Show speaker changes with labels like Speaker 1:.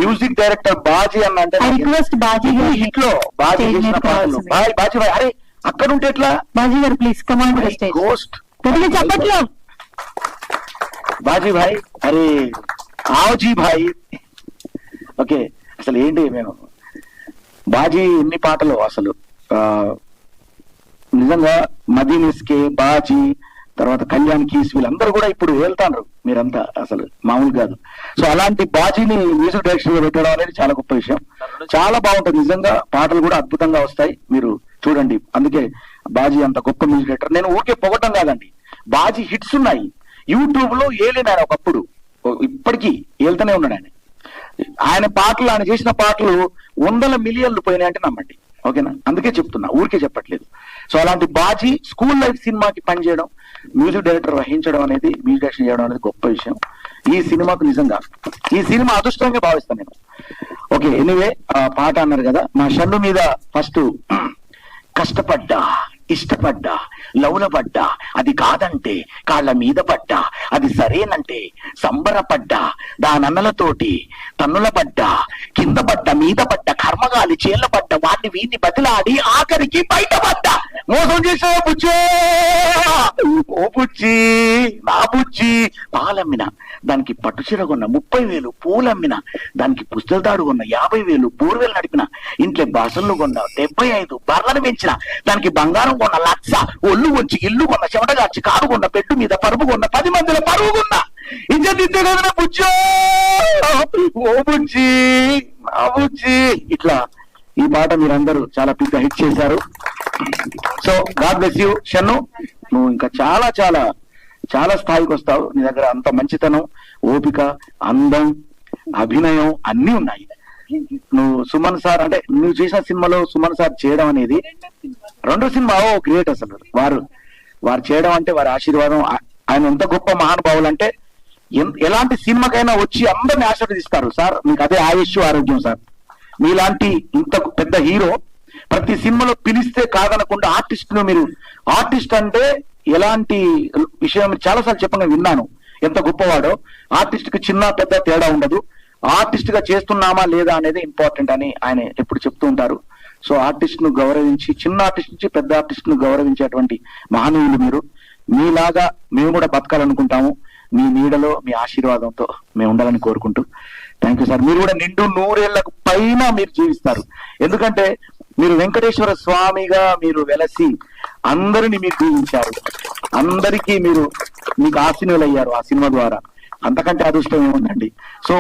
Speaker 1: Music director bhaji అన్న అంటే
Speaker 2: request bhaji
Speaker 1: hit లో బాజీ చేసిన పాటలు బాజీ భాయ్ అరే అక్కడ ఉంటే ఎట్లా
Speaker 2: బాజీ గారు ప్లీజ్ కమాండ్
Speaker 1: గోస్ట్
Speaker 2: చెప్పట్లో
Speaker 1: బాజీ భాయ్ అరే ఆవజీ భాయ్ ఓకే అసలు ఏంటి మేము బాజీ ఎన్ని పాటలు అసలు నిజంగా మదీన్ ఎస్కే బాజీ తర్వాత కళ్యాణ్ కీస్ వీళ్ళందరూ కూడా ఇప్పుడు వెళ్తారు మీరంతా అసలు మామూలు కాదు. సో అలాంటి బాజీని మ్యూజిక్ డైరెక్షన్ లో పెట్టడం అనేది చాలా గొప్ప విషయం, చాలా బాగుంటుంది నిజంగా. పాటలు కూడా అద్భుతంగా వస్తాయి, మీరు చూడండి. అందుకే బాజీ అంత గొప్ప మ్యూజిక్ డైరెక్టర్. నేను ఊరికే పొగటం కాదండి, బాజీ హిట్స్ ఉన్నాయి యూట్యూబ్ లో. ఏలేను ఆయన ఒకప్పుడు, ఇప్పటికీ ఏళ్తూనే ఉన్నాడు ఆయన. ఆయన పాటలు, ఆయన చేసిన పాటలు 100 మిలియన్లు పోయినాయి అంటే నమ్మండి, ఓకేనా? అందుకే చెప్తున్నా, ఊరికే చెప్పట్లేదు. సో అలాంటి బాజీ స్కూల్ లైఫ్ సినిమాకి పనిచేయడం, మ్యూజిక్ డైరెక్టర్ వహించడం అనేది, మ్యూజిక్ డైరెక్షన్ చేయడం అనేది గొప్ప విషయం ఈ సినిమాకు. నిజంగా ఈ సినిమా అదృష్టంగా భావిస్తాను నేను. ఓకే, ఎనీవే పాట అన్నారు కదా, మా షన్ను మీద ఫస్ట్ కష్టపడ్డా, ఇష్టపడ్డా, లవ్ల పడ్డా, అది కాదంటే కాళ్ళ మీద పడ్డా, అది సరేనంటే సంబరపడ్డా, దానన్నలతోటి తన్నుల పడ్డా, కింద పడ్డ మీద పడ్డ, కర్మగాలి చేళ్ల పడ్డ, వాడిని వీడిని బతిలాడి ఆఖరికి బయటపడ్డా. మోసం చేసే బుజ్జో ఓ బుజ్జి నా బుజ్జి, పాలమ్మిన దానికి పట్టుచీర కొన్న 30,000, పూలమ్మిన దానికి పుస్తల తాడు కొన్న 50,000, బోర్వెల్ నడిపిన ఇంట్లో బాసన్లు కొన్న 75, బర్లను పెంచిన దానికి బంగారం కొన్న 1,00,000, ఒళ్ళు వచ్చి ఇల్లు కొన్న, చెమటగార్చి కారు కొన్న, పెట్టు మీద పరుపు కొన్న, 10 మందిలో పరువు కొన్న, ఇజ్జతిద్దే కదా బుజ్జో ఓ బుజ్జి నా బుజ్జి. ఇట్లా ఈ పాట మీరందరూ చాలా పెద్ద హిట్ చేశారు. So God bless you Shannu, నువ్వు ఇంకా చాలా చాలా చాలా స్థాయికి వస్తావు. నీ దగ్గర అంత మంచితనం, ఓపిక, అందం, అభినయం అన్నీ ఉన్నాయి. నువ్వు సుమన్ సార్ అంటే నువ్వు చేసిన సినిమాలో సుమన్ సార్ చేయడం అనేది రెండో సినిమా గ్రేట్. అసలు వారు చేయడం అంటే వారి ఆశీర్వాదం. ఆయన ఎంత గొప్ప మహానుభావులు అంటే ఎలాంటి సినిమాకైనా వచ్చి అందరిని ఆశీర్వదిస్తారు. సార్ మీకు అదే ఆయుష్ ఆరోగ్యం సార్. మీలాంటి ఇంత పెద్ద హీరో ప్రతి సినిమాలో పిలిస్తే కాదనకుండా ఆర్టిస్ట్ ను, మీరు ఆర్టిస్ట్ అంటే ఎలాంటి విషయం చాలాసార్లు చెప్పంగా విన్నాను, ఎంత గొప్పవాడో. ఆర్టిస్ట్ కి చిన్న పెద్ద తేడా ఉండదు, ఆర్టిస్ట్ గా చేస్తున్నామా లేదా అనేది ఇంపార్టెంట్ అని ఆయన ఎప్పుడు చెప్తూ ఉంటారు. సో ఆర్టిస్ట్ ను గౌరవించి, చిన్న ఆర్టిస్ట్ నుంచి పెద్ద ఆర్టిస్ట్ ను గౌరవించేటువంటి మహనీయులు మీరు. మీలాగా మేము కూడా బతకాలనుకుంటాము, మీ నీడలో మీ ఆశీర్వాదంతో మేము ఉండాలని కోరుకుంటూ థ్యాంక్ యూ సార్. మీరు కూడా నిండు 100 ఏళ్లకు పైన మీరు జీవిస్తారు, ఎందుకంటే మీరు వెంకటేశ్వర స్వామిగా మీరు వెలసి అందరినీ మీరు దీవించారు, అందరికీ మీకు ఆశీనులయ్యారు ఆ సినిమా ద్వారా. అంతకంటే అదృష్టం ఏముందండి. సో